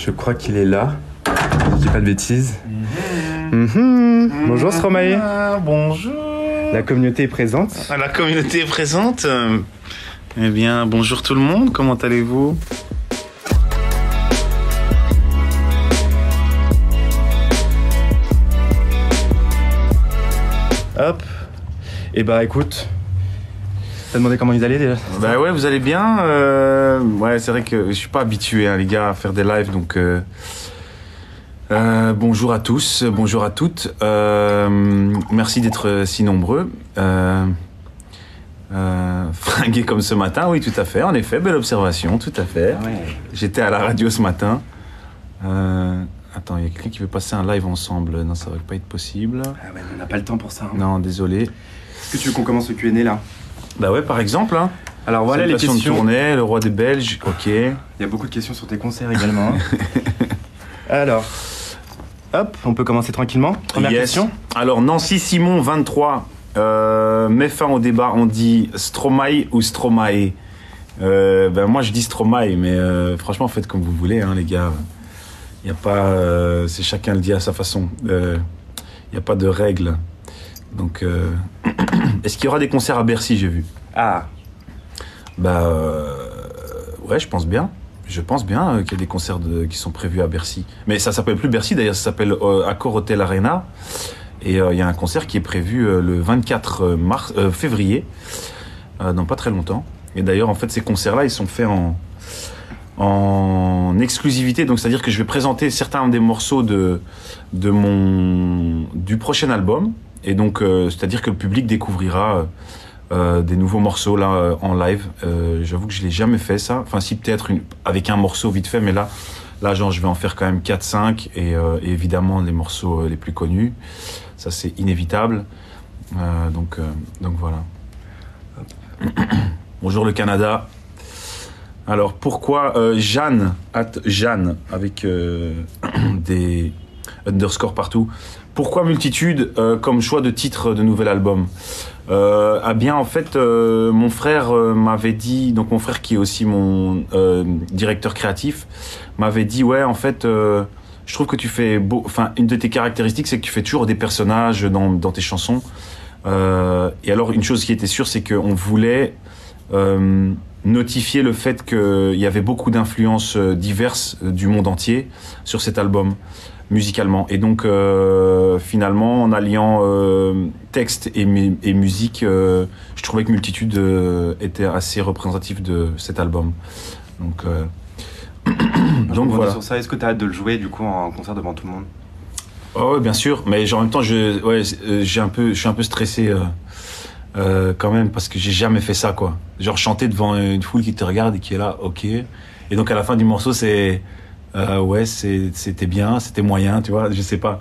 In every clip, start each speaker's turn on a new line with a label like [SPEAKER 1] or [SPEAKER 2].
[SPEAKER 1] Je crois qu'il est là. Je dis pas de bêtises. Bonjour Stromae.
[SPEAKER 2] Bonjour.
[SPEAKER 1] La communauté est présente.
[SPEAKER 2] La communauté est présente. Eh bien, bonjour tout le monde. Comment allez-vous?
[SPEAKER 1] Hop. Et bah écoute, t'as demandé comment ils allaient déjà?
[SPEAKER 2] Bah ouais, vous allez bien. Ouais, c'est vrai que je suis pas habitué, hein, les gars, à faire des lives, donc bonjour à tous, bonjour à toutes. Merci d'être si nombreux. Fringués comme ce matin, oui, tout à fait. En effet, belle observation, tout à fait.
[SPEAKER 1] Ouais.
[SPEAKER 2] J'étais à la radio ce matin. Attends, il y a quelqu'un qui veut passer un live ensemble. Non, ça va pas être possible.
[SPEAKER 1] Ah ouais, on n'a pas le temps pour ça. Hein.
[SPEAKER 2] Non, désolé.
[SPEAKER 1] Est-ce que tu veux qu'on commence le Q&A là?
[SPEAKER 2] Bah ouais, par exemple. Hein.
[SPEAKER 1] Alors voilà les questions.
[SPEAKER 2] De tournée, le roi des Belges, ok.
[SPEAKER 1] Il y a beaucoup de questions sur tes concerts également. Hein. Alors, hop, on peut commencer tranquillement. Première question.
[SPEAKER 2] Alors, Nancy Simon, 23, met fin au débat. On dit Stromae ou Stromae? Ben moi, je dis Stromae, mais franchement, faites comme vous voulez, hein, les gars. Il n'y a pas... c'est chacun le dit à sa façon. Il n'y a pas de règles. Donc, est-ce qu'il y aura des concerts à Bercy, j'ai vu?
[SPEAKER 1] Ah.
[SPEAKER 2] Bah, ouais, je pense bien. Je pense bien qu'il y a des concerts qui sont prévus à Bercy. Mais ça s'appelle plus Bercy, d'ailleurs, ça s'appelle Accor Hotel Arena. Et il y a un concert qui est prévu le 24 février, dans pas très longtemps. Et d'ailleurs, en fait, ces concerts-là, ils sont faits en exclusivité. Donc, c'est-à-dire que je vais présenter certains des morceaux du prochain album. Et donc, c'est-à-dire que le public découvrira des nouveaux morceaux là en live. J'avoue que je l'ai jamais fait ça. Enfin, si peut-être avec un morceau vite fait, mais là, genre, je vais en faire quand même 4-5 et évidemment les morceaux les plus connus. Ça, c'est inévitable. Donc voilà. Bonjour le Canada. Alors pourquoi Jeanne avec des underscores partout. Pourquoi Multitude comme choix de titre de nouvel album? Ah bien en fait mon frère m'avait dit, donc mon frère qui est aussi mon directeur créatif, m'avait dit ouais en fait je trouve que tu fais enfin une de tes caractéristiques c'est que tu fais toujours des personnages dans tes chansons. Et alors une chose qui était sûre c'est qu'on voulait notifier le fait qu'il y avait beaucoup d'influences diverses du monde entier sur cet album musicalement. Et donc finalement en alliant texte et musique, je trouvais que Multitude était assez représentatif de cet album. Donc voilà.
[SPEAKER 1] Sur ça, est-ce que tu as hâte de le jouer du coup en concert devant tout le monde?
[SPEAKER 2] Oh, ouais, bien sûr, mais en même temps je suis un peu stressé quand même parce que j'ai jamais fait ça quoi. Genre chanter devant une foule qui te regarde et qui est là, ok. Et donc à la fin du morceau c'est ouais, c'était bien, c'était moyen, tu vois, je sais pas.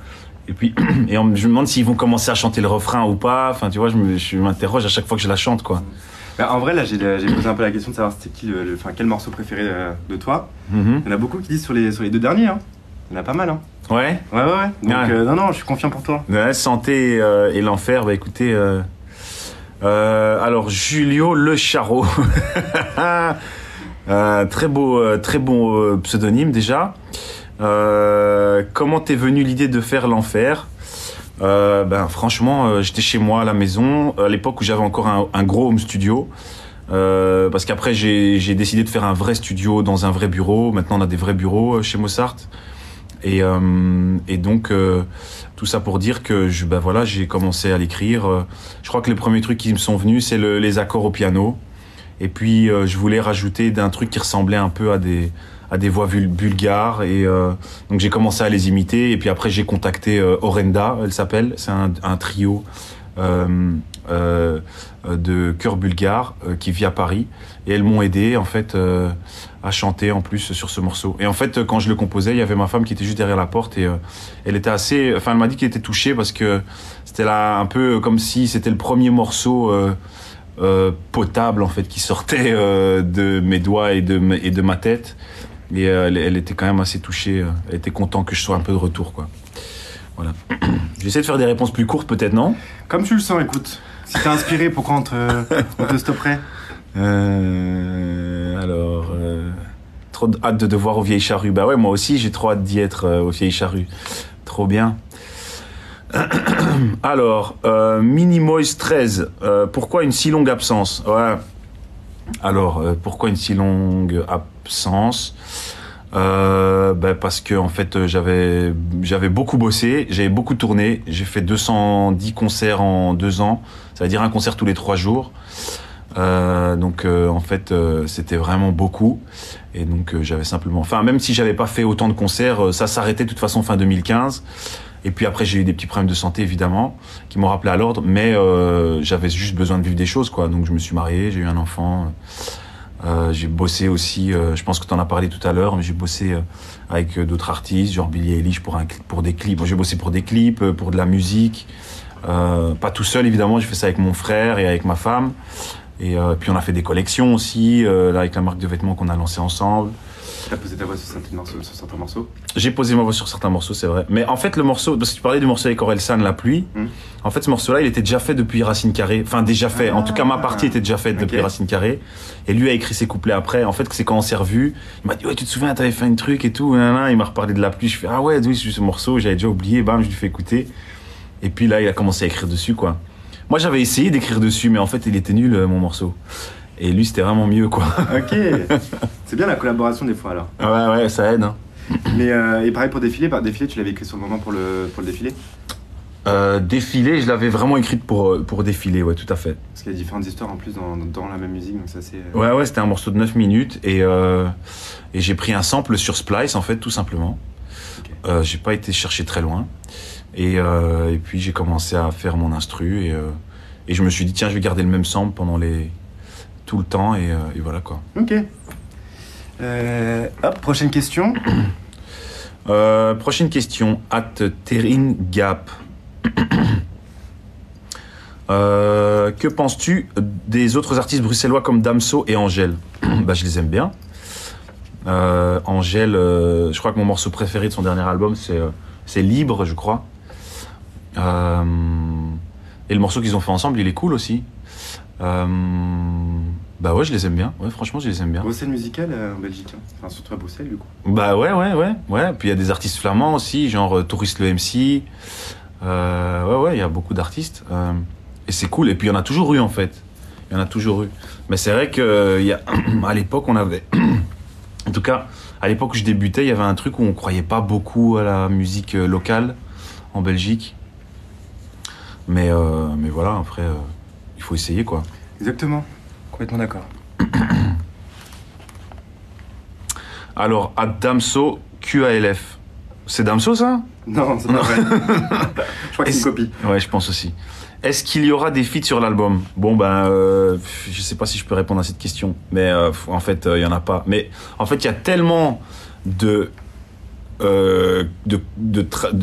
[SPEAKER 2] Et puis, je me demande s'ils vont commencer à chanter le refrain ou pas. Enfin, tu vois, je m'interroge à chaque fois que je la chante, quoi.
[SPEAKER 1] En vrai, là, j'ai posé un peu la question de savoir c'était quel morceau préféré de toi. Il y en a beaucoup qui disent sur les deux derniers. Hein. Il y en a pas mal. Hein.
[SPEAKER 2] Ouais.
[SPEAKER 1] Ouais. Donc, non, je suis confiant pour toi.
[SPEAKER 2] Ouais, Santé et l'enfer, bah écoutez. Alors, Julio Le Charreau. Très bon pseudonyme déjà. Comment t'es venue l'idée de faire l'enfer? Franchement, j'étais chez moi à la maison à l'époque où j'avais encore un gros home studio. Parce qu'après j'ai décidé de faire un vrai studio dans un vrai bureau. Maintenant on a des vrais bureaux chez Mozart. Et donc tout ça pour dire que j'ai commencé à l'écrire. Je crois que les premiers trucs qui me sont venus c'est les accords au piano. Et puis je voulais rajouter d'un truc qui ressemblait un peu à des voix bulgares et donc j'ai commencé à les imiter et puis après j'ai contacté Orenda, elle s'appelle, c'est un trio de chœurs bulgares qui vit à Paris et elles m'ont aidé en fait à chanter en plus sur ce morceau. Et en fait quand je le composais, il y avait ma femme qui était juste derrière la porte et elle était elle m'a dit qu'elle était touchée parce que c'était là un peu comme si c'était le premier morceau potable en fait qui sortait de mes doigts et de ma tête. Et elle était quand même assez touchée. Elle était contente que je sois un peu de retour, quoi. Voilà. J'essaie de faire des réponses plus courtes, peut-être, non?
[SPEAKER 1] Comme tu le sens, écoute. Si t'es inspiré, pourquoi on te stopperait?
[SPEAKER 2] Alors, trop hâte de te voir aux Vieilles Charrues. Bah ouais, moi aussi, j'ai trop hâte d'y être aux Vieilles Charrues. Trop bien. Alors, Minimoise 13, pourquoi une si longue absence? Ouais. Alors, pourquoi une si longue absence? Parce que en fait, j'avais beaucoup bossé, j'avais beaucoup tourné. J'ai fait 210 concerts en 2 ans. Ça veut dire un concert tous les 3 jours. Donc en fait c'était vraiment beaucoup et donc j'avais simplement, enfin même si j'avais pas fait autant de concerts, ça s'arrêtait de toute façon fin 2015 et puis après j'ai eu des petits problèmes de santé évidemment qui m'ont rappelé à l'ordre, mais j'avais juste besoin de vivre des choses quoi. Donc je me suis marié, j'ai eu un enfant, j'ai bossé aussi, je pense que tu en as parlé tout à l'heure, mais j'ai bossé avec d'autres artistes genre Billie Eilish pour des clips. Bon, j'ai bossé pour des clips, pour de la musique, pas tout seul évidemment, j'ai fait ça avec mon frère et avec ma femme. Et puis on a fait des collections aussi, là, avec la marque de vêtements qu'on a lancée ensemble.
[SPEAKER 1] Tu as posé ta voix sur certains morceaux?
[SPEAKER 2] J'ai posé ma voix sur certains morceaux, c'est vrai. Mais en fait, le morceau, parce que tu parlais du morceau avec Orelsan, La Pluie, en fait, ce morceau-là, il était déjà fait depuis Racine Carrée. Enfin, déjà fait. En tout cas, ma partie était déjà faite depuis Racine Carrée. Et lui a écrit ses couplets après. En fait, c'est quand on s'est revus, il m'a dit, ouais, tu te souviens, t'avais fait un truc et tout. Il m'a reparlé de La Pluie. Je fais, ah ouais, oui, ce morceau, j'avais déjà oublié. Bam, je lui fais écouter. Et puis là, il a commencé à écrire dessus, quoi. Moi, j'avais essayé d'écrire dessus, mais en fait, il était nul, mon morceau. Et lui, c'était vraiment mieux, quoi.
[SPEAKER 1] Ok. C'est bien la collaboration des fois, alors.
[SPEAKER 2] Ah ouais, ça aide. Hein.
[SPEAKER 1] Mais, et pareil pour Défilé, Défilé, tu l'avais écrit sur le moment pour le défilé?
[SPEAKER 2] Défilé, je l'avais vraiment écrite pour Défilé, ouais, tout à fait.
[SPEAKER 1] Parce qu'il y a différentes histoires en plus dans la même musique, donc ça c'est...
[SPEAKER 2] Ouais, c'était un morceau de 9 minutes et j'ai pris un sample sur Splice, en fait, tout simplement. Okay. J'ai pas été chercher très loin. Et puis j'ai commencé à faire mon instru et je me suis dit tiens je vais garder le même sample pendant tout le temps et voilà quoi.
[SPEAKER 1] Ok. Hop, prochaine question.
[SPEAKER 2] Prochaine question. @Terine Gap. Que penses-tu des autres artistes bruxellois comme Damso et Angèle? Bah je les aime bien. Angèle, je crois que mon morceau préféré de son dernier album c'est Libre, je crois. Et le morceau qu'ils ont fait ensemble, il est cool aussi. Bah ouais, je les aime bien. Ouais, franchement, je les aime bien.
[SPEAKER 1] Bruxelles musicale en Belgique, hein. Enfin surtout à Bruxelles du coup.
[SPEAKER 2] Bah ouais. Puis il y a des artistes flamands aussi, genre Touriste le MC. Ouais, il y a beaucoup d'artistes. Et c'est cool. Et puis il y en a toujours eu en fait. Il y en a toujours eu. Mais c'est vrai que à l'époque, on avait. En tout cas, à l'époque où je débutais, il y avait un truc où on croyait pas beaucoup à la musique locale en Belgique. Mais voilà, après, il faut essayer, quoi.
[SPEAKER 1] Exactement. Complètement d'accord.
[SPEAKER 2] Alors, Damso, QALF. C'est Damso, ça?
[SPEAKER 1] Non, c'est pas vrai. Je crois que c'est une copie.
[SPEAKER 2] Ouais, je pense aussi. Est-ce qu'il y aura des feats sur l'album? Bon, je sais pas si je peux répondre à cette question. Mais en fait, il y en a pas. Mais en fait, il y a tellement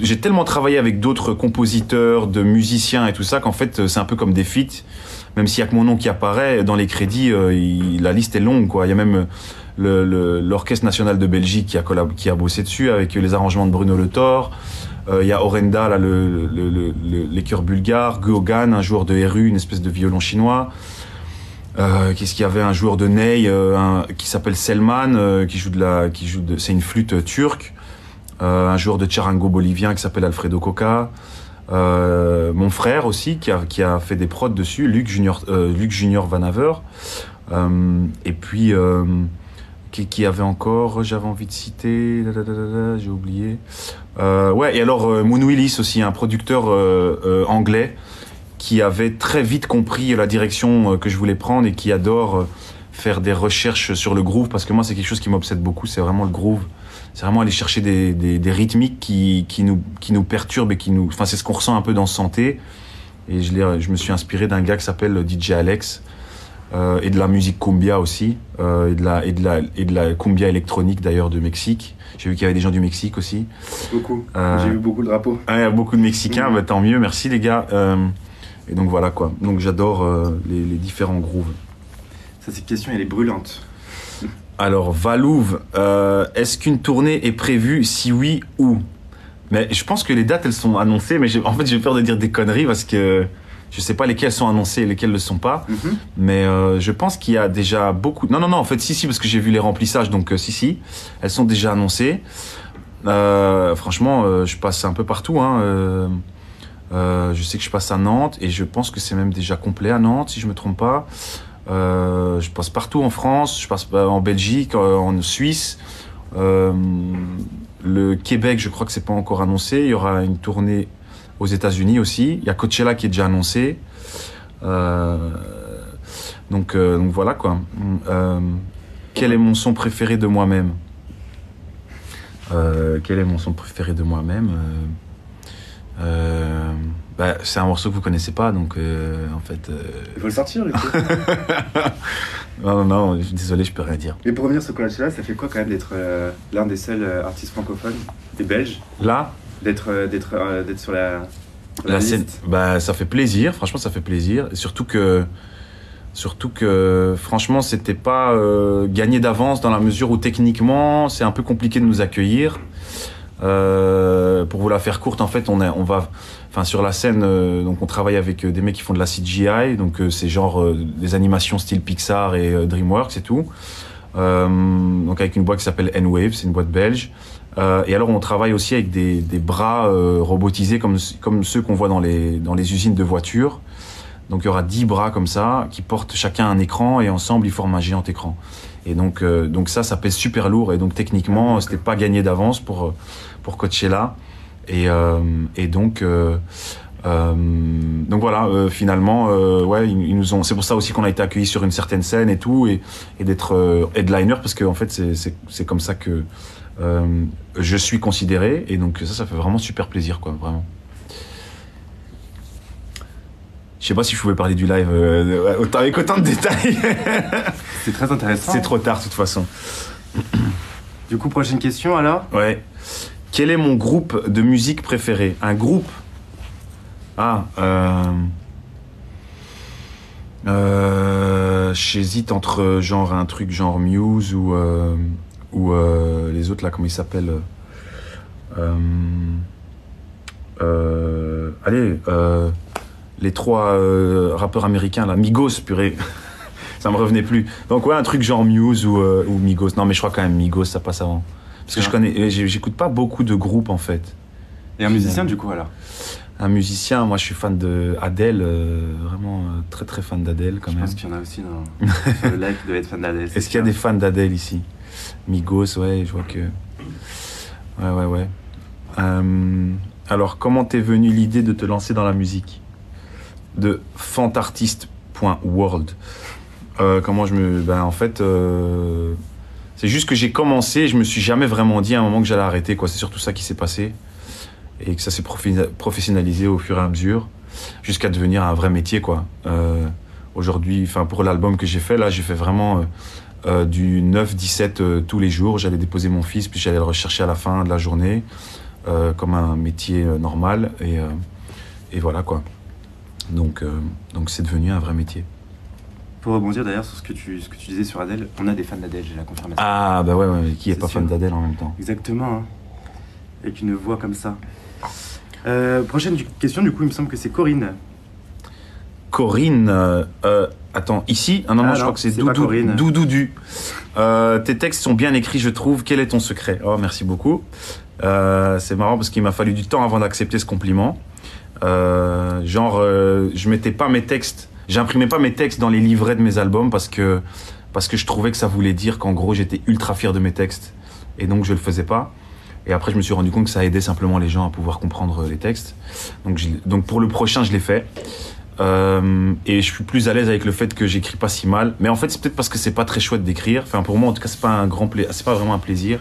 [SPEAKER 2] j'ai tellement travaillé avec d'autres compositeurs, de musiciens et tout ça qu'en fait c'est un peu comme des feats. Même s'il y a que mon nom qui apparaît dans les crédits, la liste est longue quoi. Il y a même l'Orchestre National de Belgique qui a bossé dessus avec les arrangements de Bruno Le Thor. Il y a Orenda là, les chœurs bulgares, Gogan, un joueur de RU, une espèce de violon chinois. Qu'est-ce qu'il y avait, un joueur de ney qui s'appelle Selman c'est une flûte turque. Un joueur de charango bolivien qui s'appelle Alfredo Coca. Mon frère aussi qui a fait des prods dessus, Luc Junior Van Haver. Et puis qui avait encore, j'avais envie de citer, j'ai oublié. Ouais, et alors Moon Willis aussi, un producteur anglais qui avait très vite compris la direction que je voulais prendre et qui adore faire des recherches sur le groove, parce que moi c'est quelque chose qui m'obsède beaucoup, c'est vraiment le groove. C'est vraiment aller chercher des rythmiques qui nous perturbent et enfin c'est ce qu'on ressent un peu dans Santé. Et je me suis inspiré d'un gars qui s'appelle DJ Alex, et de la musique cumbia aussi, et de la cumbia électronique d'ailleurs de Mexique. J'ai vu qu'il y avait des gens du Mexique aussi.
[SPEAKER 1] Beaucoup. J'ai vu beaucoup de drapeaux.
[SPEAKER 2] Il y a beaucoup de Mexicains, bah, tant mieux, merci les gars. Et donc voilà quoi. Donc j'adore les différents grooves.
[SPEAKER 1] Ça, cette question elle est brûlante.
[SPEAKER 2] Alors, Valouve, est-ce qu'une tournée est prévue? Si oui, où? Mais je pense que les dates, elles sont annoncées, mais en fait, j'ai peur de dire des conneries parce que Je sais pas lesquelles sont annoncées et lesquelles ne le sont pas. Mais je pense qu'il y a déjà beaucoup... Non, en fait, si, parce que j'ai vu les remplissages, donc si, elles sont déjà annoncées. Franchement, je passe un peu partout. Hein. Je sais que je passe à Nantes et je pense que c'est même déjà complet à Nantes, si je me trompe pas. Je passe partout en France, je passe en Belgique, en Suisse. Le Québec, je crois que c'est pas encore annoncé. Il y aura une tournée aux États-Unis aussi. Il y a Coachella qui est déjà annoncé. Donc voilà quoi. Quel est mon son préféré de moi-même? C'est un morceau que vous connaissez pas, donc en fait.
[SPEAKER 1] Il faut le sortir, du coup.
[SPEAKER 2] Non, désolé, je peux rien dire.
[SPEAKER 1] Mais pour revenir sur Coachella, ça fait quoi quand même d'être l'un des seuls artistes francophones, des Belges,
[SPEAKER 2] là,
[SPEAKER 1] d'être sur la
[SPEAKER 2] scène?
[SPEAKER 1] liste.
[SPEAKER 2] Ça fait plaisir, franchement, ça fait plaisir. Et surtout que franchement, c'était pas gagné d'avance dans la mesure où techniquement, c'est un peu compliqué de nous accueillir. Pour vous la faire courte, en fait, sur la scène, donc on travaille avec des mecs qui font de la CGI, donc c'est genre des animations style Pixar et DreamWorks et tout. Donc avec une boîte qui s'appelle N-Wave, c'est une boîte belge. Et alors on travaille aussi avec des bras robotisés comme ceux qu'on voit dans les usines de voitures. Donc il y aura 10 bras comme ça qui portent chacun un écran et ensemble ils forment un géant écran. Et donc ça pèse super lourd et donc techniquement c'était pas gagné d'avance pour Coachella. Et donc voilà, finalement, ils nous ont. C'est pour ça aussi qu'on a été accueillis sur une certaine scène et tout, et d'être headliner parce que en fait c'est comme ça que je suis considéré, et donc ça fait vraiment super plaisir, quoi, vraiment. Je sais pas si je pouvais parler du live avec autant de détails.
[SPEAKER 1] C'est très intéressant.
[SPEAKER 2] C'est trop tard de toute façon.
[SPEAKER 1] Du coup, prochaine question alors.
[SPEAKER 2] Ouais. Quel est mon groupe de musique préféré? Un groupe? J'hésite entre un truc genre Muse ou les autres là, comment ils s'appellent? Les 3 rappeurs américains là, Migos, purée. Ça me revenait plus. Donc ouais, un truc genre Muse ou Migos. Non mais je crois quand même Migos, ça passe avant. Parce que j'écoute pas beaucoup de groupes en fait.
[SPEAKER 1] Et un musicien du coup alors?
[SPEAKER 2] Un musicien, moi je suis fan de Adele, vraiment très très fan d'Adele quand même.
[SPEAKER 1] Je pense qu'il y en a aussi sur le live qui doit être fan d'Adele.
[SPEAKER 2] Est-ce qu'il y a des fans d'Adele ici? Migos, ouais, je vois que... Ouais. Alors, comment t'es venue l'idée de te lancer dans la musique? De fantartiste.world. En fait... C'est juste que j'ai commencé et je me suis jamais vraiment dit à un moment que j'allais arrêter, quoi. C'est surtout ça qui s'est passé. Et que ça s'est professionnalisé au fur et à mesure, jusqu'à devenir un vrai métier, quoi. Aujourd'hui, pour l'album que j'ai fait, là, j'ai fait vraiment du 9-17 tous les jours. J'allais déposer mon fils, puis j'allais le rechercher à la fin de la journée, comme un métier normal. Et voilà, quoi. Donc c'est devenu un vrai métier.
[SPEAKER 1] Pour rebondir d'ailleurs sur ce que tu disais sur Adele, on a des fans d'Adele, j'ai la confirmation.
[SPEAKER 2] Ah bah ouais, qui est pas fan d'Adele en même temps?
[SPEAKER 1] Exactement, hein. Avec une voix comme ça. Prochaine question, du coup, il me semble que c'est Corinne.
[SPEAKER 2] Corinne, attends, ici? Ah non, je crois que c'est Doudoudu. Tes textes sont bien écrits, je trouve. Quel est ton secret? Oh, merci beaucoup. C'est marrant parce qu'il m'a fallu du temps avant d'accepter ce compliment. Je mettais pas mes textes, j'imprimais pas mes textes dans les livrets de mes albums parce que je trouvais que ça voulait dire qu'en gros j'étais ultra fier de mes textes et donc je le faisais pas. Et après je me suis rendu compte que ça aidait simplement les gens à pouvoir comprendre les textes. Donc pour le prochain je l'ai fait. Et je suis plus à l'aise avec le fait que j'écris pas si mal. Mais en fait c'est peut-être parce que c'est pas très chouette d'écrire. Enfin pour moi en tout cas c'est pas vraiment un plaisir.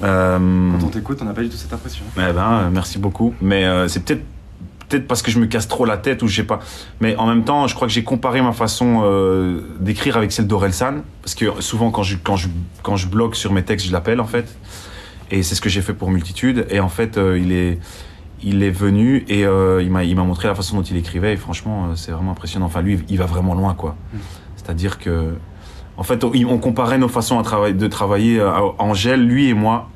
[SPEAKER 1] Quand on t'écoute, on n'a pas du tout cette impression.
[SPEAKER 2] Merci beaucoup. Mais c'est peut-être parce que je me casse trop la tête ou je sais pas. Mais en même temps, je crois que j'ai comparé ma façon d'écrire avec celle d'Orelsan. Parce que souvent, quand je bloque sur mes textes, je l'appelle en fait. Et c'est ce que j'ai fait pour Multitude. Et en fait, il est venu et il m'a montré la façon dont il écrivait. Et franchement, c'est vraiment impressionnant. Enfin, lui, il va vraiment loin, quoi. C'est-à-dire que, en fait, on comparait nos façons de travailler à Angèle, lui et moi.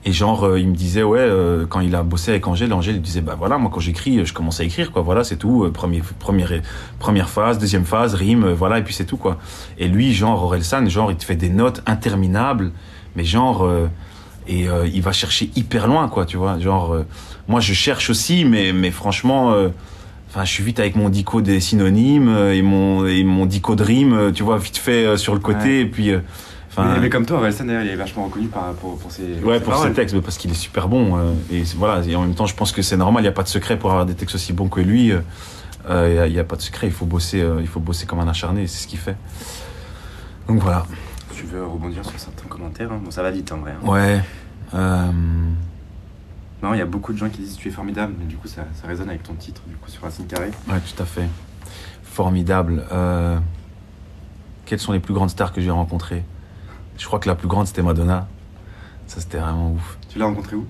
[SPEAKER 2] Et genre, il me disait, ouais, quand il a bossé avec Angèle, Angèle il disait, bah voilà, moi quand j'écris, je commence à écrire, quoi, voilà, c'est tout, première phase, deuxième phase, rime, voilà, et puis c'est tout, quoi. Et lui, genre, Orelsan, genre, il te fait des notes interminables, mais genre, il va chercher hyper loin, quoi, tu vois, genre, moi je cherche aussi, mais franchement, enfin, je suis vite avec mon dico des synonymes, et mon dico de rime, tu vois, vite fait sur le côté, et puis...
[SPEAKER 1] mais comme toi, Orelsan, d'ailleurs, il est vachement reconnu pour ses
[SPEAKER 2] ses textes, mais parce qu'il est super bon. Et voilà, et en même temps, je pense que c'est normal, il n'y a pas de secret pour avoir des textes aussi bons que lui. Il n'y a pas de secret, il faut bosser comme un acharné, c'est ce qu'il fait. Donc voilà.
[SPEAKER 1] Tu veux rebondir sur certains commentaires, hein. Bon, ça va vite en vrai. Hein.
[SPEAKER 2] Ouais.
[SPEAKER 1] Non, il y a beaucoup de gens qui disent tu es formidable, mais du coup, ça résonne avec ton titre, du coup, sur Racine Carrée.
[SPEAKER 2] Ouais, tout à fait. Formidable. Quelles sont les plus grandes stars que j'ai rencontrées ? Je crois que la plus grande, c'était Madonna. Ça, c'était vraiment ouf.
[SPEAKER 1] Tu l'as rencontrée où ?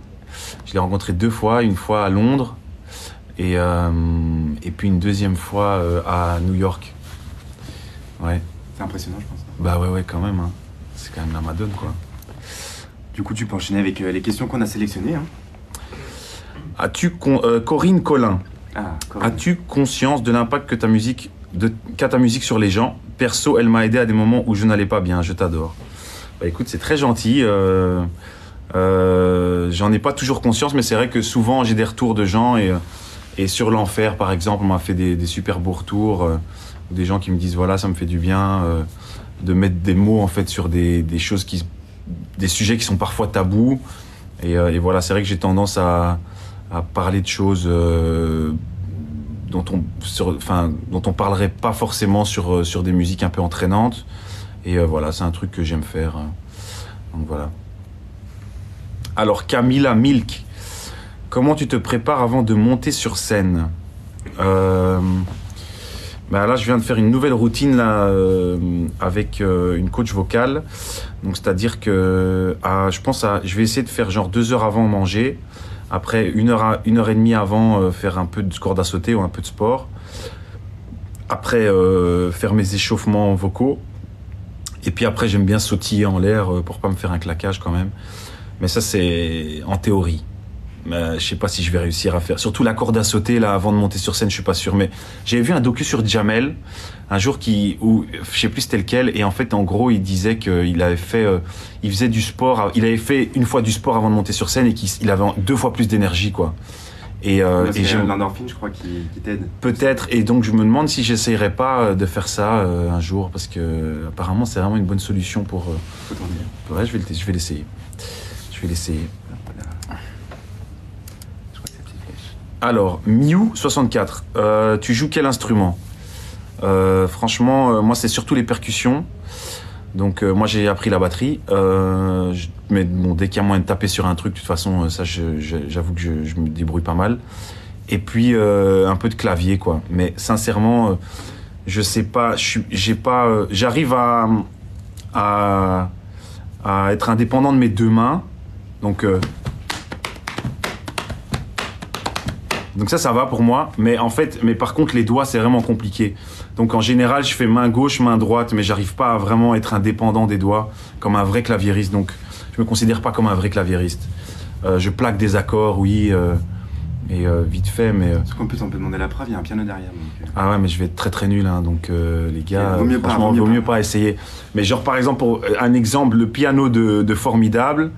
[SPEAKER 2] Je l'ai rencontrée 2 fois. Une fois à Londres et puis une deuxième fois à New York. Ouais.
[SPEAKER 1] C'est impressionnant, je pense.
[SPEAKER 2] Bah ouais, quand même. Hein. C'est quand même la Madone, quoi.
[SPEAKER 1] Du coup, tu peux enchaîner avec les questions qu'on a sélectionnées. Hein.
[SPEAKER 2] Corinne Collin.
[SPEAKER 1] Corinne.
[SPEAKER 2] As-tu conscience de l'impact qu'a ta musique sur les gens ? Perso, elle m'a aidé à des moments où je n'allais pas bien. Je t'adore. Bah écoute, c'est très gentil. J'en ai pas toujours conscience, mais c'est vrai que souvent j'ai des retours de gens et sur l'enfer, par exemple, on m'a fait des super beaux retours. Des gens qui me disent voilà, ça me fait du bien de mettre des mots en fait sur des choses des sujets qui sont parfois tabous. Et voilà, c'est vrai que j'ai tendance à parler de choses dont on parlerait pas forcément sur des musiques un peu entraînantes. Et voilà, c'est un truc que j'aime faire. Donc voilà. Alors Camilla Milk, comment tu te prépares avant de monter sur scène ? Là, je viens de faire une nouvelle routine là, avec une coach vocale. Donc c'est-à-dire que je vais essayer de faire genre 2 heures avant manger. Après 1 heure et demie avant faire un peu de corde à sauter ou un peu de sport. Après faire mes échauffements vocaux. Et puis après, j'aime bien sautiller en l'air pour pas me faire un claquage quand même. Mais ça, c'est en théorie. Je sais pas si je vais réussir à faire. Surtout la corde à sauter, là, avant de monter sur scène, je suis pas sûr. Mais j'avais vu un docu sur Jamel, un jour où, je sais plus c'était lequel, et en fait, en gros, il disait qu'il avait fait, il faisait du sport, il avait fait 1 fois du sport avant de monter sur scène et qu'il avait 2 fois plus d'énergie, quoi.
[SPEAKER 1] Et j'ai l'endorphine, je crois, qui t'aide.
[SPEAKER 2] Peut-être, et donc je me demande si j'essayerais pas de faire ça un jour, parce que apparemment c'est vraiment une bonne solution pour. Ouais, je vais l'essayer. Je vais l'essayer. Alors, Miu64, tu joues quel instrument ? Franchement, moi c'est surtout les percussions. Donc moi j'ai appris la batterie, mais bon, dès qu'il y a moyen de taper sur un truc, de toute façon, ça j'avoue que je me débrouille pas mal. Et puis un peu de clavier, quoi. Mais sincèrement, je sais pas, j'arrive à être indépendant de mes 2 mains. Donc ça va pour moi, mais par contre les doigts c'est vraiment compliqué. Donc en général je fais main gauche, main droite, mais j'arrive pas à vraiment être indépendant des doigts comme un vrai claviériste. Donc je me considère pas comme un vrai claviériste. Je plaque des accords, oui, et vite fait, mais.
[SPEAKER 1] Parce qu'en plus on peut demander la preuve, il y a un piano derrière. Donc...
[SPEAKER 2] Ah ouais, mais je vais être très très nul, hein, donc les gars,
[SPEAKER 1] franchement,
[SPEAKER 2] vaut mieux pas essayer. Mais genre par exemple, pour un exemple, le piano de Formidable.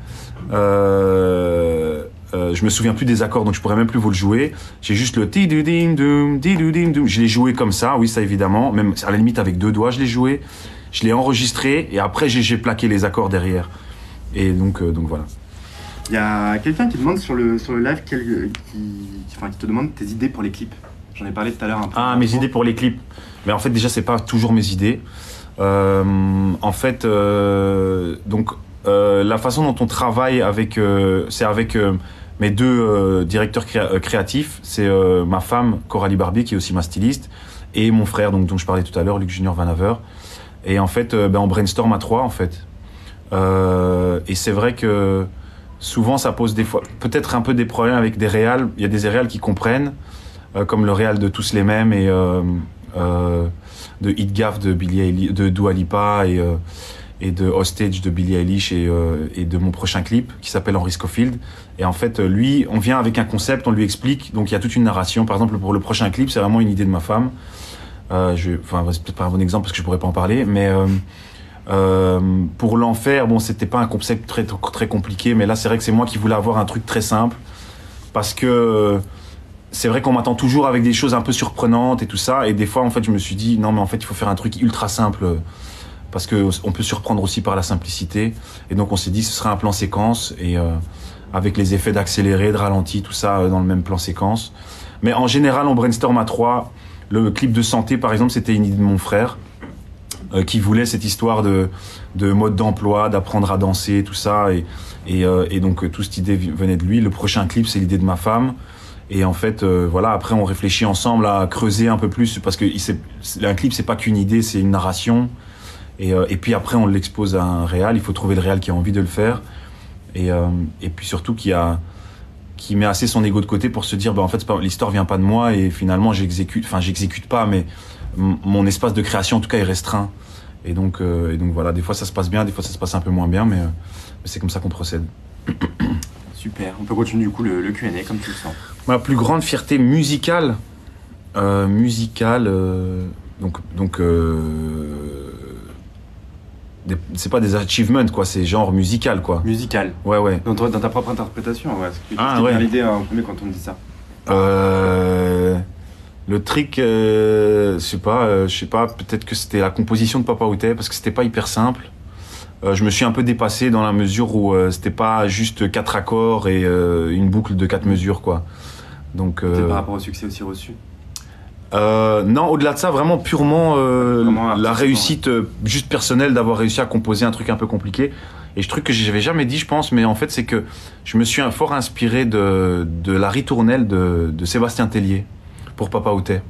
[SPEAKER 2] Je me souviens plus des accords, donc je pourrais même plus vous le jouer. J'ai juste le ti-du-dim-dum, ti-du-dim-dum. Je l'ai joué comme ça, oui, ça évidemment. Même à la limite avec 2 doigts, je l'ai joué. Je l'ai enregistré et après j'ai plaqué les accords derrière. Et donc voilà.
[SPEAKER 1] Il y a quelqu'un qui demande sur le live qui te demande tes idées pour les clips. J'en ai parlé tout à l'heure un peu.
[SPEAKER 2] Ah, mes idées pour les clips. Mais en fait déjà c'est pas toujours mes idées. En fait, la façon dont on travaille c'est avec mes 2 directeurs créatifs, c'est ma femme Coralie Barbier qui est aussi ma styliste et mon frère dont je parlais tout à l'heure, Luc Junior Vanaver. Et en fait, on brainstorm à 3 en fait. Et c'est vrai que souvent ça pose des fois peut-être un peu des problèmes avec des réals. Il y a des réals qui comprennent, comme le réal de Tous les mêmes et de Hit Gaff de Dua Lipa et de Hostage de Billie Eilish et de mon prochain clip qui s'appelle Henry Scofield. Et en fait, lui, on vient avec un concept, on lui explique. Donc il y a toute une narration. Par exemple, pour le prochain clip, c'est vraiment une idée de ma femme. C'est peut-être pas un bon exemple parce que je pourrais pas en parler, mais pour l'enfer, bon, c'était pas un concept très compliqué, mais là, c'est vrai que c'est moi qui voulais avoir un truc très simple parce que c'est vrai qu'on m'attend toujours avec des choses un peu surprenantes et tout ça. Et des fois, en fait, je me suis dit non, mais en fait, il faut faire un truc ultra simple. Parce qu'on peut surprendre aussi par la simplicité. Et donc on s'est dit ce serait un plan séquence, et avec les effets d'accéléré, de ralenti, tout ça dans le même plan séquence. Mais en général, on brainstorm à 3. Le clip de Santé, par exemple, c'était une idée de mon frère, qui voulait cette histoire de mode d'emploi, d'apprendre à danser, tout ça. Et donc toute cette idée venait de lui. Le prochain clip, c'est l'idée de ma femme. Et en fait, voilà, après on réfléchit ensemble à creuser un peu plus, parce que un clip, c'est pas qu'une idée, c'est une narration. Et puis après, on l'expose à un réal. Il faut trouver le réal qui a envie de le faire. Et puis surtout, qui met assez son ego de côté pour se dire, bah, en fait, l'histoire vient pas de moi. Et finalement, j'exécute pas, mais mon espace de création, en tout cas, est restreint. Et donc voilà, des fois, ça se passe bien, des fois, ça se passe un peu moins bien, mais c'est comme ça qu'on procède.
[SPEAKER 1] Super. On peut continuer du coup le Q&A comme tu le sens.
[SPEAKER 2] Ma plus grande fierté musicale, c'est pas des achievements, quoi, c'est genre musical, quoi.
[SPEAKER 1] Musical.
[SPEAKER 2] Ouais.
[SPEAKER 1] Dans ta propre interprétation, ouais.
[SPEAKER 2] Ah, ouais.
[SPEAKER 1] L'idée en premier quand on me dit ça.
[SPEAKER 2] Le trick, je sais pas, peut-être que c'était la composition de Papa Outé, parce que c'était pas hyper simple. Je me suis un peu dépassé dans la mesure où c'était pas juste 4 accords et une boucle de 4 mesures, quoi. Donc
[SPEAKER 1] par rapport au succès aussi reçu.
[SPEAKER 2] Non, au-delà de ça, vraiment purement
[SPEAKER 1] Vraiment
[SPEAKER 2] la réussite juste personnelle d'avoir réussi à composer un truc un peu compliqué. Et je truc que j'avais jamais dit, je pense, mais en fait, c'est que je me suis fort inspiré de la ritournelle de Sébastien Tellier pour Papa Outé.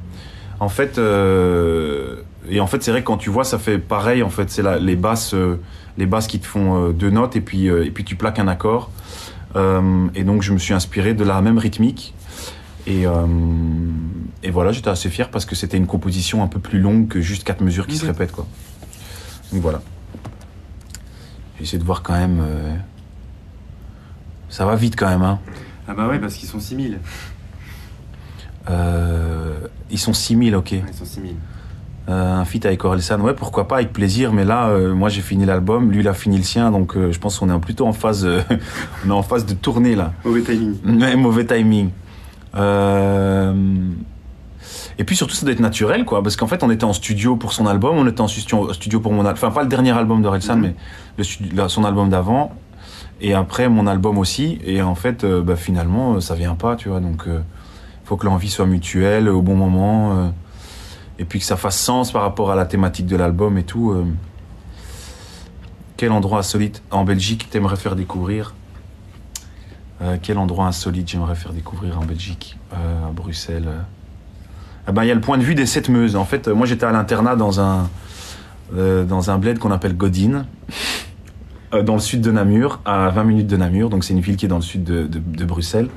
[SPEAKER 2] En fait, c'est vrai que quand tu vois, ça fait pareil. En fait, c'est les basses qui te font 2 notes et puis tu plaques un accord. Et donc, je me suis inspiré de la même rythmique. Et voilà, j'étais assez fier parce que c'était une composition un peu plus longue que juste 4 mesures qui se répètent, quoi. Donc voilà. J'essaie de voir quand même. Ça va vite quand même, hein.
[SPEAKER 1] Ah bah ouais, parce qu'ils sont 6000.
[SPEAKER 2] Ils sont 6000, ok.
[SPEAKER 1] Ouais, ils sont 6000.
[SPEAKER 2] Un feat avec Orelsan, ouais, pourquoi pas, avec plaisir. Mais là, moi j'ai fini l'album, lui il a fini le sien, donc je pense qu'on est plutôt en phase, on est en phase de tournée là.
[SPEAKER 1] Mauvais timing.
[SPEAKER 2] Ouais, mauvais timing. Et puis surtout ça doit être naturel, quoi, parce qu'en fait on était en studio pour son album, on était en studio pour mon album, enfin pas le dernier album d'Orelsan, mais son album d'avant, et après mon album aussi, et en fait finalement ça vient pas, tu vois, donc faut que l'envie soit mutuelle au bon moment, et puis que ça fasse sens par rapport à la thématique de l'album et tout. Quel endroit insolite en Belgique t'aimerais faire découvrir? Quel endroit insolite j'aimerais faire découvrir en Belgique? À Bruxelles. Il y a le point de vue des 7 Meuses. En fait, moi j'étais à l'internat dans un bled qu'on appelle Godin, dans le sud de Namur, à 20 minutes de Namur. Donc c'est une ville qui est dans le sud de Bruxelles.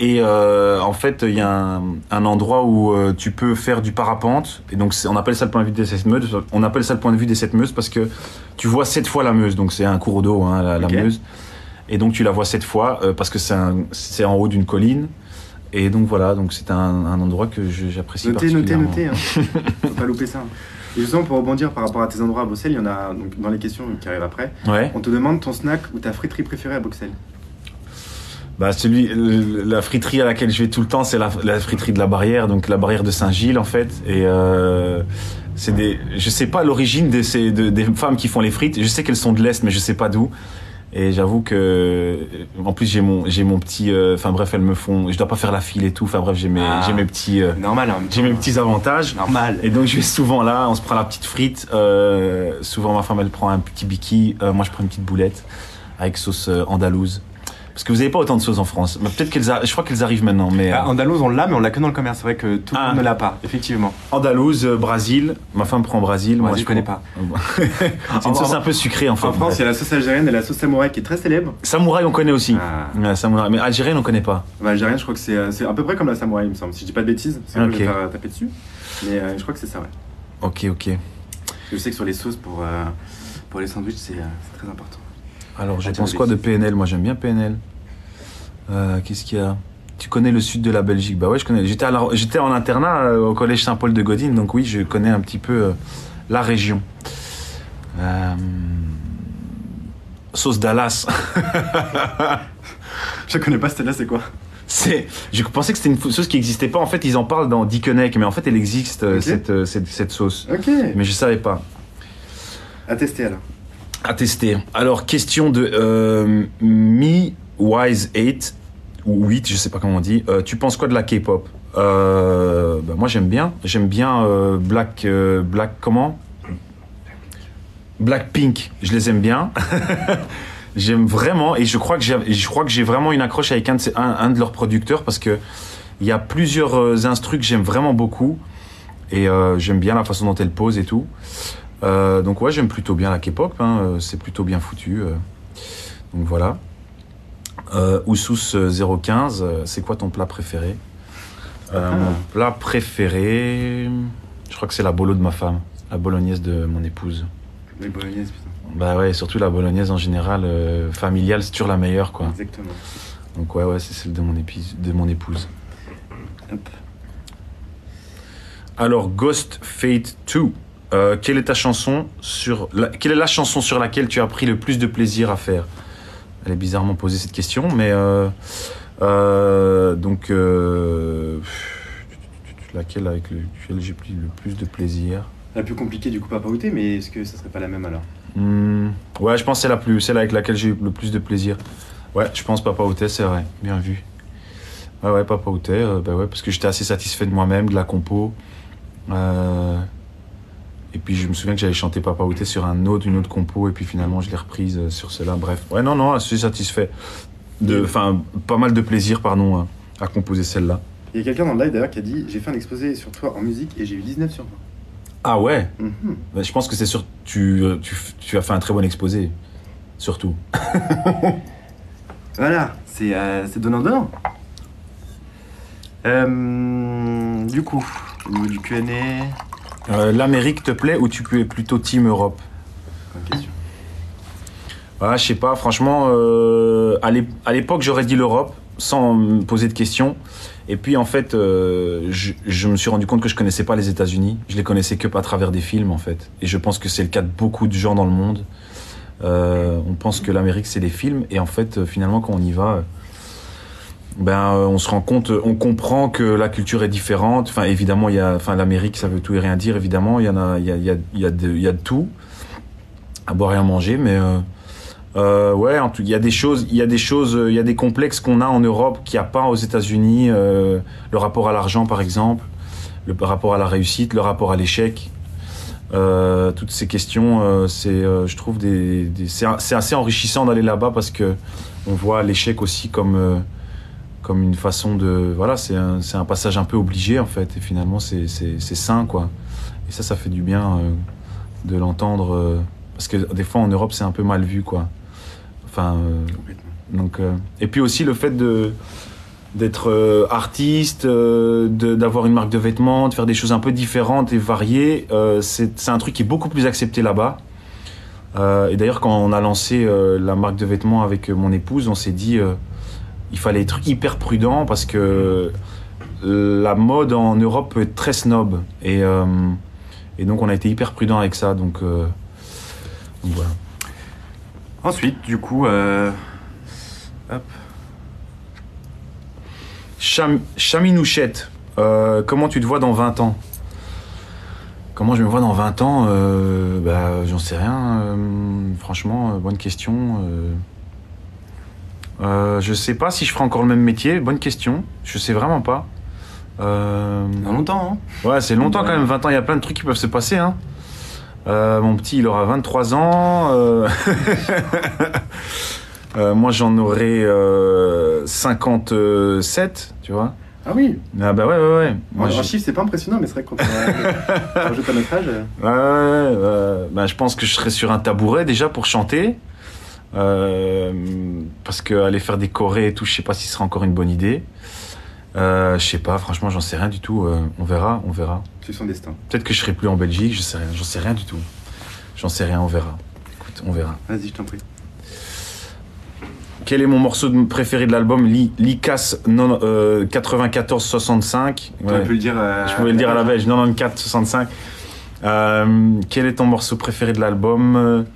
[SPEAKER 2] Et en fait, il y a un endroit où tu peux faire du parapente. Et donc on appelle ça le point de vue des 7 Meuses. On appelle ça le point de vue des 7 Meuses parce que tu vois 7 fois la Meuse. Donc c'est un cours d'eau, hein, la Meuse. Et donc tu la vois 7 fois parce que c'est en haut d'une colline. Et donc voilà, donc c'est un endroit que j'apprécie particulièrement.
[SPEAKER 1] Notez, hein. Faut pas louper ça. Et justement, pour rebondir par rapport à tes endroits à Bruxelles, il y en a donc, dans les questions qui arrivent après.
[SPEAKER 2] Ouais.
[SPEAKER 1] On te demande ton snack ou ta friterie préférée à Bruxelles.
[SPEAKER 2] La friterie à laquelle je vais tout le temps, c'est la friterie de la Barrière, donc la Barrière de Saint-Gilles en fait. Et je sais pas l'origine des femmes qui font les frites. Je sais qu'elles sont de l'Est, mais je sais pas d'où. Et j'avoue que, en plus j'ai mon petit, elles me font, je dois pas faire la file et tout. Enfin bref, j'ai mes petits,
[SPEAKER 1] normal, hein,
[SPEAKER 2] j'ai mes petits avantages.
[SPEAKER 1] Normal.
[SPEAKER 2] Et donc je vais souvent là, on se prend la petite frite. Souvent ma femme elle prend un petit biki, moi je prends une petite boulette avec sauce andalouse. Parce que vous n'avez pas autant de sauces en France. Mais peut-être je crois qu'elles arrivent maintenant. Mais
[SPEAKER 1] andalouse, on l'a, mais on l'a que dans le commerce. C'est vrai que tout le monde ne l'a pas, effectivement.
[SPEAKER 2] Andalouse, Brésil. Ma femme prend Brésil.
[SPEAKER 1] Moi, je connais pas.
[SPEAKER 2] C'est une sauce un peu sucrée en fait.
[SPEAKER 1] En France, il y a la sauce algérienne et la sauce samouraï qui est très célèbre.
[SPEAKER 2] Samouraï, on connaît aussi. Samouraï. Mais algérienne, on connaît pas.
[SPEAKER 1] Algérienne, je crois que c'est à peu près comme la samouraï, il me semble. Si je dis pas de bêtises, c'est que je vais faire taper dessus. Mais je crois que c'est ça, ouais.
[SPEAKER 2] Ok.
[SPEAKER 1] Je sais que sur les sauces pour Pour les sandwichs, c'est très important.
[SPEAKER 2] Alors, je pense quoi de PNL? Moi, j'aime bien PNL. Qu'est-ce qu'il y a? Tu connais le sud de la Belgique? Bah ouais, je connais. J'étais en internat au collège Saint-Paul de Godin, donc oui, je connais un petit peu la région. Sauce Dallas.
[SPEAKER 1] Je connais pas celle-là, c'est quoi?
[SPEAKER 2] Je pensais que c'était une sauce qui n'existait pas. En fait, ils en parlent dans Dickeneck, mais en fait, elle existe, okay. cette sauce.
[SPEAKER 1] Ok.
[SPEAKER 2] Mais je savais pas.
[SPEAKER 1] À tester alors.
[SPEAKER 2] À tester. Alors, question de Me-Wise8, ou 8, je sais pas comment on dit. Tu penses quoi de la K-pop? Moi, j'aime bien. J'aime bien Black comment? Blackpink. Je les aime bien. J'aime vraiment, et je crois que j'ai vraiment une accroche avec un de leurs producteurs, parce que il y a plusieurs instrus que j'aime vraiment beaucoup, et j'aime bien la façon dont elle pose et tout. Donc ouais, j'aime plutôt bien la K-pop, hein, c'est plutôt bien foutu. Donc voilà. Ousous 015, c'est quoi ton plat préféré? Mon plat préféré, je crois que c'est la bolo de ma femme, la bolognaise de mon épouse.
[SPEAKER 1] Les bolognaises, putain.
[SPEAKER 2] Bah ouais, surtout la bolognaise en général, familiale, c'est toujours la meilleure, quoi.
[SPEAKER 1] Exactement.
[SPEAKER 2] Donc ouais, c'est celle de mon épouse.
[SPEAKER 1] Hop.
[SPEAKER 2] Alors, Ghost Fate 2, quelle est la chanson sur laquelle tu as pris le plus de plaisir à faire? Elle est bizarrement posée cette question, mais laquelle avec laquelle j'ai pris le plus de plaisir?
[SPEAKER 1] La plus compliquée du coup Papa Outé, mais est-ce que ça serait pas la même alors?
[SPEAKER 2] Ouais, je pense que c'est celle avec laquelle j'ai eu le plus de plaisir. Ouais, je pense Papa Outé, c'est vrai, bien vu. Ouais, Papa Outé, bah ouais, parce que j'étais assez satisfait de moi-même, de la compo. Et puis je me souviens que j'avais chanté Papa Outé sur une autre compo, et puis finalement je l'ai reprise sur celle-là. Bref, ouais, non, assez satisfait. Pas mal de plaisir, pardon, à composer celle-là.
[SPEAKER 1] Il y a quelqu'un dans le live d'ailleurs qui a dit: j'ai fait un exposé sur toi en musique et j'ai eu 19 sur 20.
[SPEAKER 2] Ah ouais. Je pense que c'est sûr. Tu as fait un très bon exposé, surtout.
[SPEAKER 1] Voilà, c'est donnant. Du coup, au niveau du Q&A...
[SPEAKER 2] L'Amérique te plaît ou tu es plutôt Team Europe?
[SPEAKER 1] Bonne question.
[SPEAKER 2] Je sais pas, franchement, à l'époque j'aurais dit l'Europe, sans me poser de questions. Et puis en fait, je me suis rendu compte que je connaissais pas les États-Unis. Je les connaissais que à travers des films en fait. Et je pense que c'est le cas de beaucoup de gens dans le monde. On pense que l'Amérique c'est les films, et en fait finalement quand on y va, on se rend compte, on comprend que la culture est différente. Enfin évidemment l'Amérique ça veut tout et rien dire. Évidemment il y a de tout à boire et à manger, mais ouais, il y a des complexes qu'on a en Europe qu'il n'y a pas aux États-Unis. Le rapport à l'argent, par exemple, le rapport à la réussite, le rapport à l'échec. Toutes ces questions, je trouve c'est assez enrichissant d'aller là-bas, parce que on voit l'échec aussi comme une façon de, voilà, c'est un passage un peu obligé en fait. Et finalement, c'est sain, quoi. Et ça fait du bien de l'entendre, parce que des fois en Europe, c'est un peu mal vu, quoi. Donc, et puis aussi le fait d'être artiste, d'avoir une marque de vêtements, de faire des choses un peu différentes et variées, c'est un truc qui est beaucoup plus accepté là-bas. Et d'ailleurs, quand on a lancé la marque de vêtements avec mon épouse, on s'est dit il fallait être hyper prudent, parce que la mode en Europe peut être très snob, et donc on a été hyper prudent avec ça. Donc voilà.
[SPEAKER 1] Ensuite, du coup, hop.
[SPEAKER 2] Chaminouchette, comment tu te vois dans 20 ans? Comment je me vois dans 20 ans? J'en sais rien. Franchement, bonne question. Je sais pas si je ferai encore le même métier. Bonne question. Je sais vraiment pas.
[SPEAKER 1] Dans longtemps, hein?
[SPEAKER 2] Ouais, c'est longtemps quand même. 20 ans, il y a plein de trucs qui peuvent se passer, hein. Mon petit, il aura 23 ans. Moi, j'en aurai 57, tu vois.
[SPEAKER 1] Ah oui.
[SPEAKER 2] Ah bah ouais.
[SPEAKER 1] Moi, un chiffre, c'est pas impressionnant, mais c'est vrai que quand on rajoute à notre âge...
[SPEAKER 2] je pense que je serai sur un tabouret déjà pour chanter. Parce qu'aller faire des chorés et tout, je sais pas si ce sera encore une bonne idée. Je sais pas, franchement, j'en sais rien du tout. On verra.
[SPEAKER 1] C'est son destin.
[SPEAKER 2] Peut-être que je serai plus en Belgique, j'en sais rien du tout. J'en sais rien, on verra. Écoute. écoute, on verra.
[SPEAKER 1] Vas-y, je t'en prie.
[SPEAKER 2] Quel est mon morceau préféré de l'album? Licas 94-65.
[SPEAKER 1] Ouais. Tu peux le dire.
[SPEAKER 2] Je pouvais le dire à la belge, 94-65. Quel est ton morceau préféré de l'album?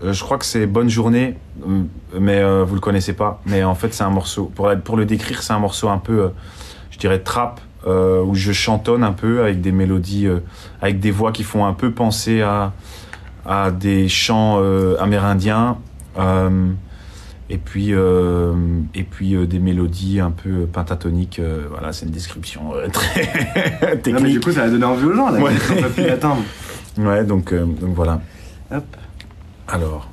[SPEAKER 2] Je crois que c'est Bonne Journée, mais vous le connaissez pas. Mais en fait, c'est un morceau. Pour le décrire, c'est un morceau un peu, je dirais, trap, où je chantonne un peu avec des mélodies, avec des voix qui font un peu penser à des chants amérindiens, et puis des mélodies un peu pentatoniques. Voilà, c'est une description très technique.
[SPEAKER 1] Non, mais du coup, ça va donner envie aux gens, là.
[SPEAKER 2] Ouais.
[SPEAKER 1] On va plus l'attendre.
[SPEAKER 2] Ouais, donc voilà.
[SPEAKER 1] Hop.
[SPEAKER 2] Alors,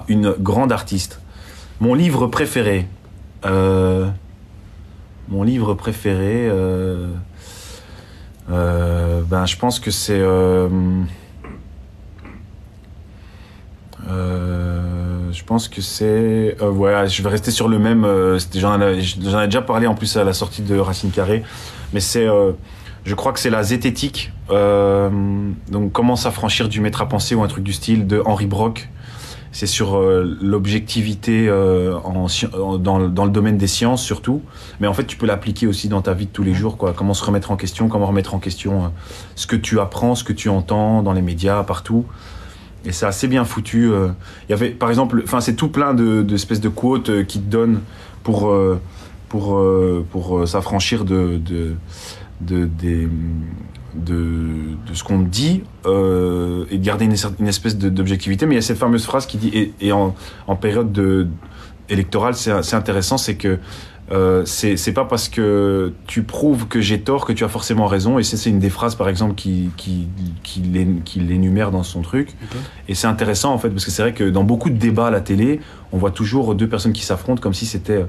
[SPEAKER 2] une grande artiste. Mon livre préféré. Ben, je pense que c'est. Je pense que c'est. Ouais, je vais rester sur le même. J'en ai déjà parlé en plus à la sortie de Racine Carrée, mais c'est. Je crois que c'est la zététique. Donc, comment s'affranchir du maître à penser ou un truc du style de Henri Brock. C'est sur l'objectivité dans le domaine des sciences surtout. Mais en fait, tu peux l'appliquer aussi dans ta vie de tous les jours, quoi. Comment se remettre en question, comment remettre en question ce que tu apprends, ce que tu entends dans les médias, partout. Et c'est assez bien foutu. Il y avait, par exemple, c'est tout plein d'espèces de quotes qui te donnent pour s'affranchir de ce qu'on te dit et de garder une espèce d'objectivité. Mais il y a cette fameuse phrase qui dit, et en période électorale, c'est intéressant, c'est que c'est pas parce que tu prouves que j'ai tort que tu as forcément raison. Et c'est une des phrases, par exemple, qui l'énumère dans son truc. Okay. Et c'est intéressant, en fait, parce que c'est vrai que dans beaucoup de débats à la télé, on voit toujours deux personnes qui s'affrontent comme si c'était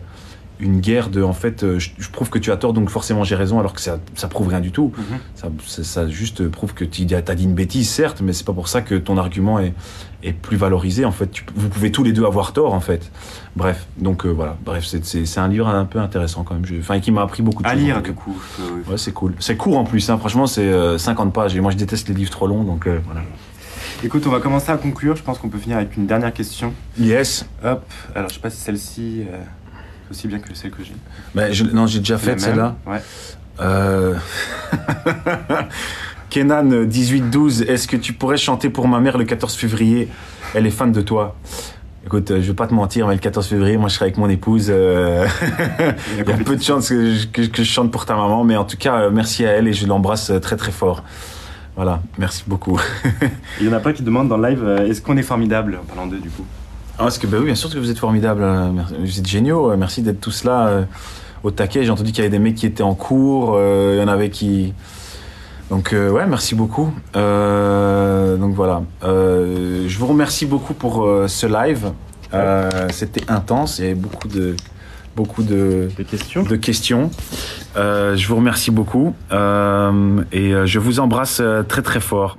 [SPEAKER 2] une guerre de, en fait, je prouve que tu as tort, donc forcément j'ai raison, alors que ça prouve rien du tout. Ça juste prouve que tu as dit une bêtise, certes, mais c'est pas pour ça que ton argument est plus valorisé. En fait, vous pouvez tous les deux avoir tort, en fait. Bref, donc voilà. Bref, c'est un livre un peu intéressant quand même. Et qui m'a appris beaucoup de choses.
[SPEAKER 1] À lire, du coup.
[SPEAKER 2] Ouais, c'est cool. C'est court en plus, hein. Franchement, c'est 50 pages. Et moi, je déteste les livres trop longs, donc voilà.
[SPEAKER 1] Écoute, on va commencer à conclure. Je pense qu'on peut finir avec une dernière question.
[SPEAKER 2] Yes.
[SPEAKER 1] Hop. Alors, je sais pas si celle-ci... aussi bien que celle que j'ai.
[SPEAKER 2] Non, j'ai déjà fait celle-là.
[SPEAKER 1] Ouais.
[SPEAKER 2] Kenan 1812, est-ce que tu pourrais chanter pour ma mère le 14 février? Elle est fan de toi. Écoute, je vais pas te mentir, mais le 14 février, moi je serai avec mon épouse. Il y a peu de chances que je chante pour ta maman, mais en tout cas, merci à elle et je l'embrasse très très fort. Voilà, merci beaucoup.
[SPEAKER 1] Il y en a pas qui demandent dans le live, est-ce qu'on est formidable en parlant d'eux du coup?
[SPEAKER 2] Parce que oui, bien sûr que vous êtes formidables, vous êtes géniaux, merci d'être tous là au taquet. J'ai entendu qu'il y avait des mecs qui étaient en cours, il y en avait qui... Donc ouais, merci beaucoup. Donc voilà, je vous remercie beaucoup pour ce live, c'était intense, il y avait beaucoup de questions. Je vous remercie beaucoup et je vous embrasse très très fort.